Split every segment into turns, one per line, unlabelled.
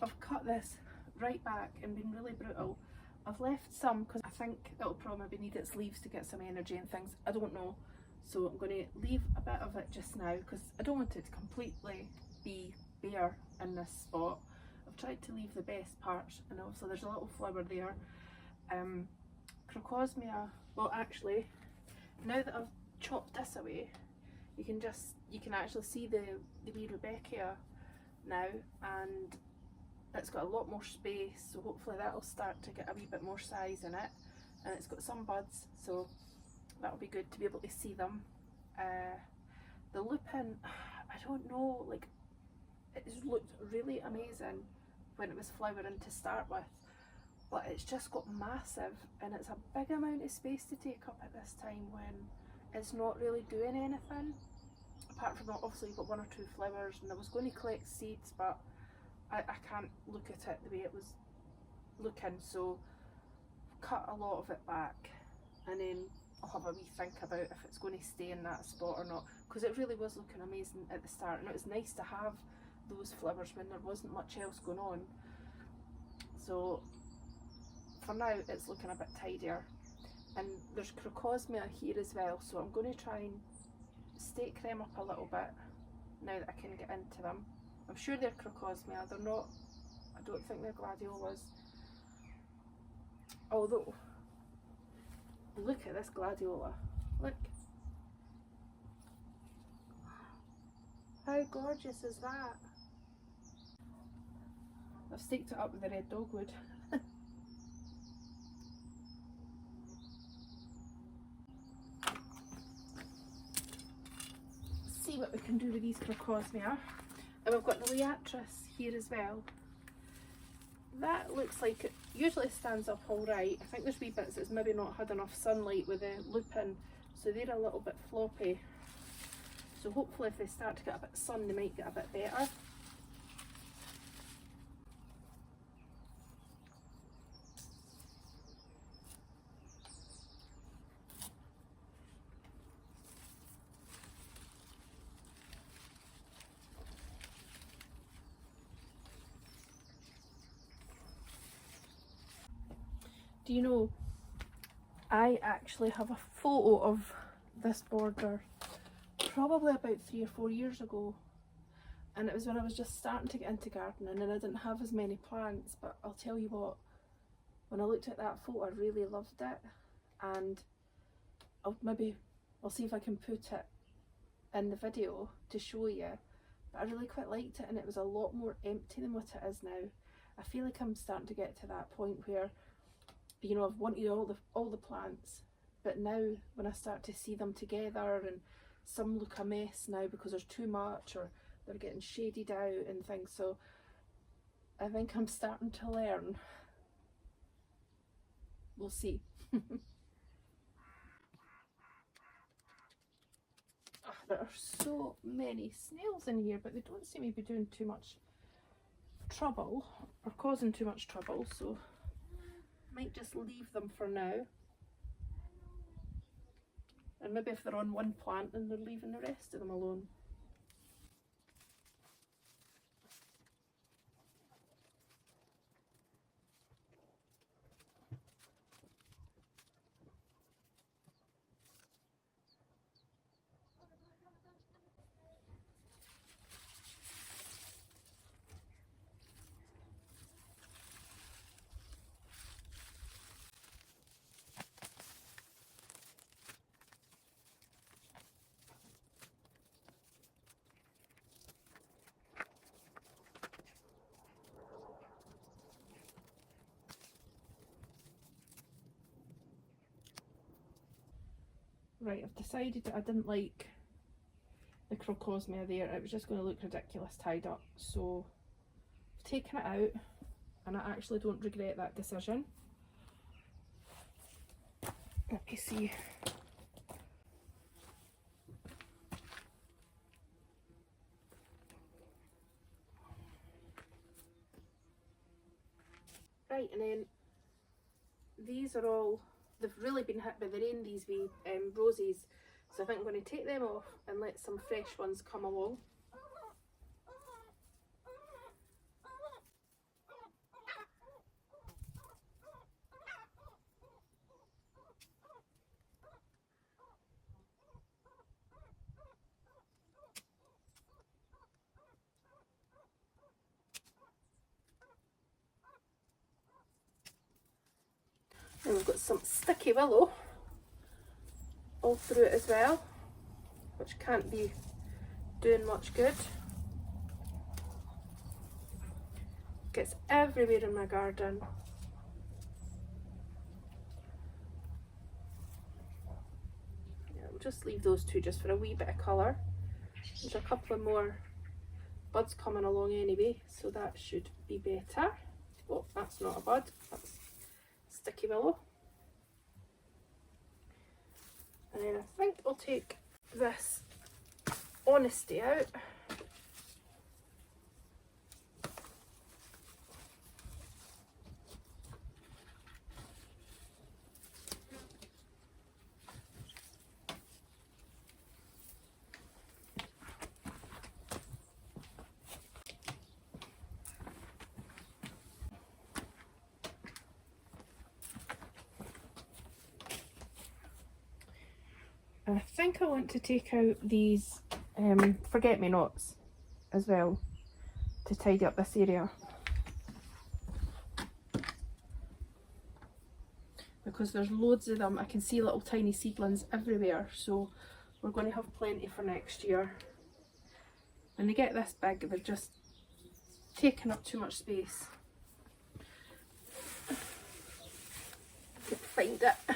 I've cut this right back and been really brutal. I've left some because I think it'll probably need its leaves to get some energy and things. I don't know. So I'm going to leave a bit of it just now because I don't want it to completely be bare in this spot. I've tried to leave the best parts, and also there's a little flower there. Crocosmia, well actually, now that I've chopped this away, you can actually see the wee Rebecca now, and it's got a lot more space, so hopefully that'll start to get a wee bit more size in it, and it's got some buds, so that'll be good to be able to see them. The Lupin, I don't know, like, it looked really amazing when it was flowering to start with, but it's just got massive, and it's a big amount of space to take up at this time when it's not really doing anything, apart from obviously you've got 1 or 2 flowers. And I was going to collect seeds, but I can't look at it the way it was looking, so cut a lot of it back, and then I'll have a wee think about if it's going to stay in that spot or not, because it really was looking amazing at the start, and it was nice to have those flowers when there wasn't much else going on. So for now it's looking a bit tidier, and there's Crocosmia here as well, so I'm going to try and stake them up a little bit now that I can get into them. I'm sure they're Crocosmia, they're not, I don't think they're gladiolas, although look at this gladiola, look, how gorgeous is that? I've staked it up with the red dogwood. See what we can do with these Crocosmia. And we've got the Liatris here as well. That looks like it usually stands up alright. I think there's wee bits that's maybe not had enough sunlight with the Lupin, so they're a little bit floppy. So hopefully if they start to get a bit of sun, they might get a bit better. Do you know, I actually have a photo of this border probably about 3 or 4 years ago, and it was when I was just starting to get into gardening and I didn't have as many plants, but I'll tell you what, when I looked at that photo I really loved it, and I'll see if I can put it in the video to show you, but I really quite liked it, and it was a lot more empty than what it is now. I feel like I'm starting to get to that point where, you know, I've wanted all the plants, but now when I start to see them together, and some look a mess now because there's too much or they're getting shaded out and things, so I think I'm starting to learn. We'll see. Oh, there are so many snails in here, but they don't seem to be doing too much trouble or causing too much trouble, so might just leave them for now, and maybe if they're on one plant then they're leaving the rest of them alone. Right, I've decided that I didn't like the Crocosmia there, it was just going to look ridiculous tied up, so I've taken it out, and I actually don't regret that decision. Let me see. Right, and then these are all, they've really been hit by the rain, these wee roses, so I think I'm going to take them off and let some fresh ones come along. some sticky willow all through it as well, which can't be doing much good. Gets everywhere in my garden. Yeah, we'll just leave those two just for a wee bit of colour. There's a couple of more buds coming along anyway, so that should be better. Oh, that's not a bud, that's sticky willow. And then I think I'll take this Honesty out. And I think I want to take out these forget-me-nots as well to tidy up this area, because there's loads of them. I can see little tiny seedlings everywhere, so we're going to have plenty for next year. When they get this big, they're just taking up too much space. I can find it.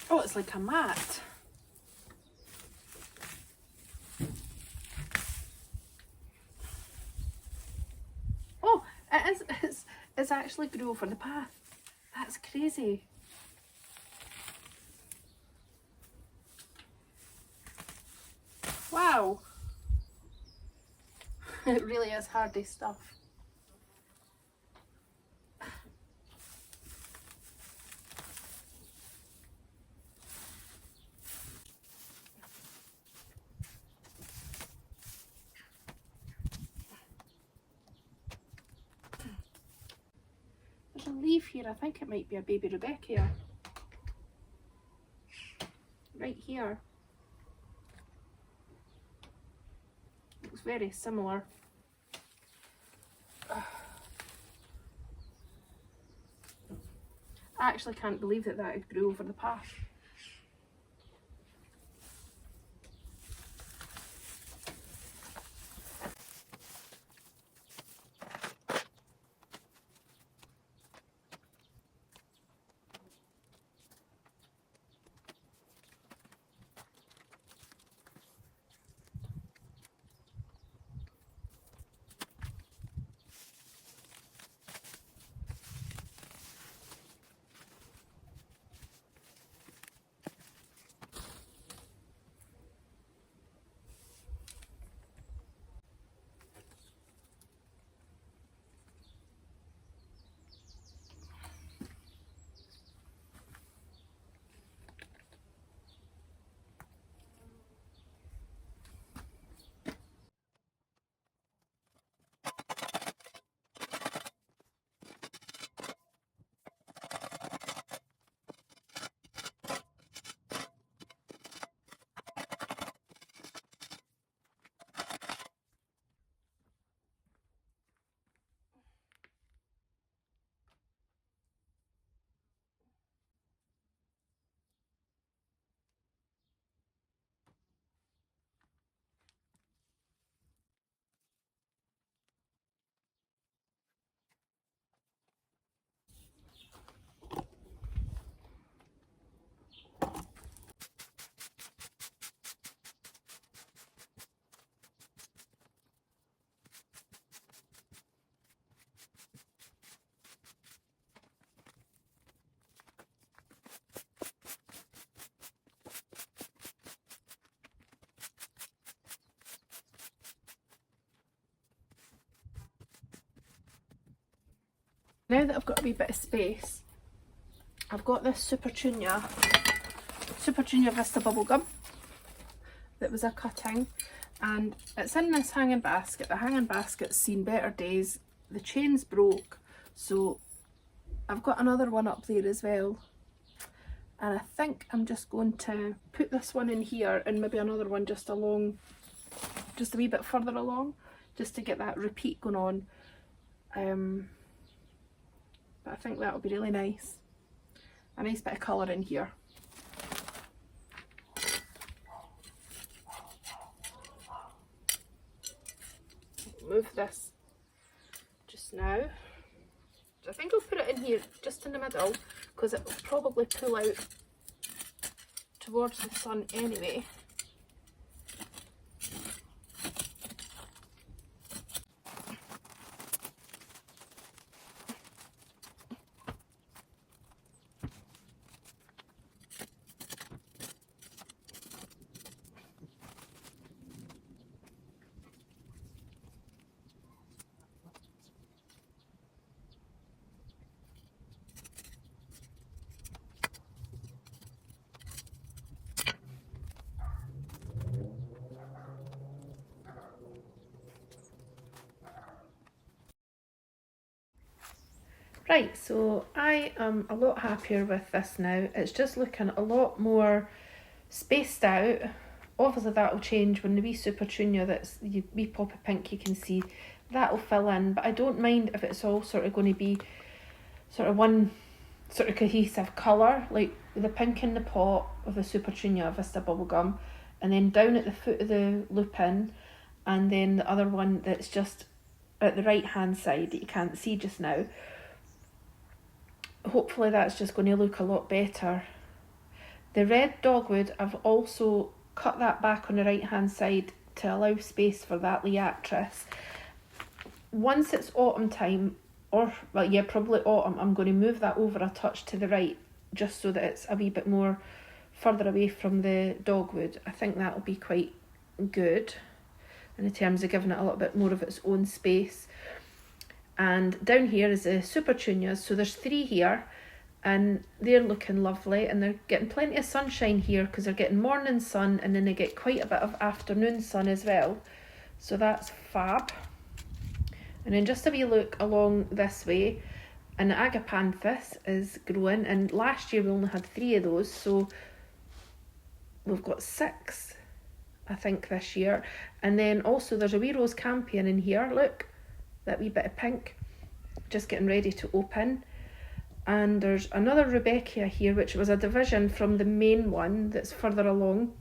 Oh, it's like a mat. Oh, it's actually grew over the path. That's crazy. Wow. It really is hardy stuff. There's a leaf here. I think it might be a baby Rebecca. Right here. Looks very similar. I actually can't believe that it grew over the path. Now that I've got a wee bit of space, I've got this Supertunia Vista bubblegum that was a cutting, and it's in this hanging basket. The hanging basket's seen better days. The chain's broke, so I've got another one up there as well. And I think I'm just going to put this one in here and maybe another one just a wee bit further along, just to get that repeat going on. But I think that'll be really nice. A nice bit of colour in here. Move this just now. I think I'll put it in here just in the middle because it will probably pull out towards the sun anyway. Right, so I am a lot happier with this now. It's just looking a lot more spaced out. Obviously that'll change when the wee Supertunia, that's the wee pop of pink you can see, that'll fill in, but I don't mind if it's all sort of going to be sort of one sort of cohesive colour, like the pink in the pot of the Supertunia Vista Bubblegum, and then down at the foot of the Lupin, and then the other one that's just at the right hand side that you can't see just now. Hopefully that's just going to look a lot better. The red dogwood, I've also cut that back on the right hand side to allow space for that Liatris. Once it's autumn time, or well yeah, probably autumn, I'm going to move that over a touch to the right just so that it's a wee bit more further away from the dogwood. I think that'll be quite good in terms of giving it a little bit more of its own space. And down here is the Supertunias, so there's 3 here, and they're looking lovely, and they're getting plenty of sunshine here because they're getting morning sun, and then they get quite a bit of afternoon sun as well, so that's fab. And then just a wee look along this way, and the Agapanthus is growing, and last year we only had 3 of those, so we've got 6 I think this year. And then also there's a wee Rose Campion in here, look, that wee bit of pink, just getting ready to open. And there's another Rudbeckia here, which was a division from the main one that's further along.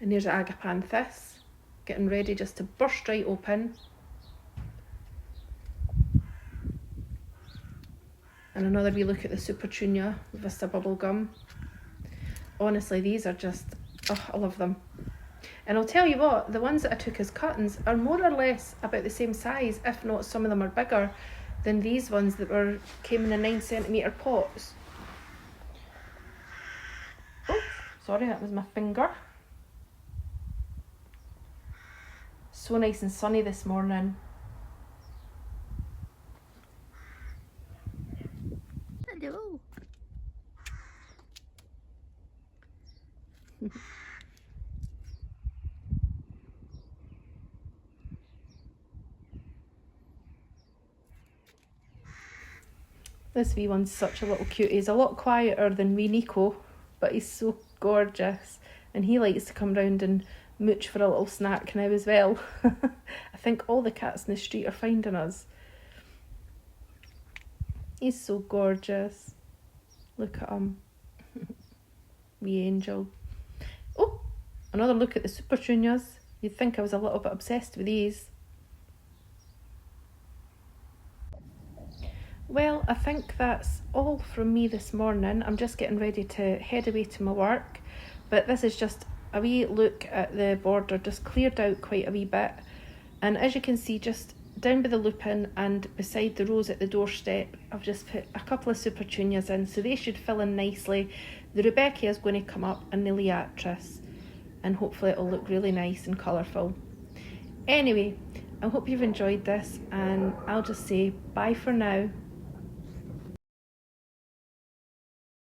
And there's Agapanthus, getting ready just to burst right open. And another wee look at the Supertunia Vista Bubblegum. Honestly, these are just, oh, I love them. And I'll tell you what, the ones that I took as cuttings are more or less about the same size, if not some of them are bigger than these ones that came in the 9cm pots. Oh, sorry, that was my finger. So nice and sunny this morning. Hello. This wee one's such a little cutie. He's a lot quieter than wee Nico, but he's so gorgeous. And he likes to come round and mooch for a little snack now as well. I think all the cats in the street are finding us. He's so gorgeous. Look at him. Wee angel. Oh, another look at the Supertunias. You'd think I was a little bit obsessed with these. Well, I think that's all from me this morning. I'm just getting ready to head away to my work, but this is just a wee look at the border, just cleared out quite a wee bit. And as you can see, just down by the Lupin and beside the rose at the doorstep, I've just put a couple of Supertunias in, so they should fill in nicely. The Rudbeckia is going to come up and the Liatris, and hopefully it'll look really nice and colourful. Anyway, I hope you've enjoyed this, and I'll just say bye for now.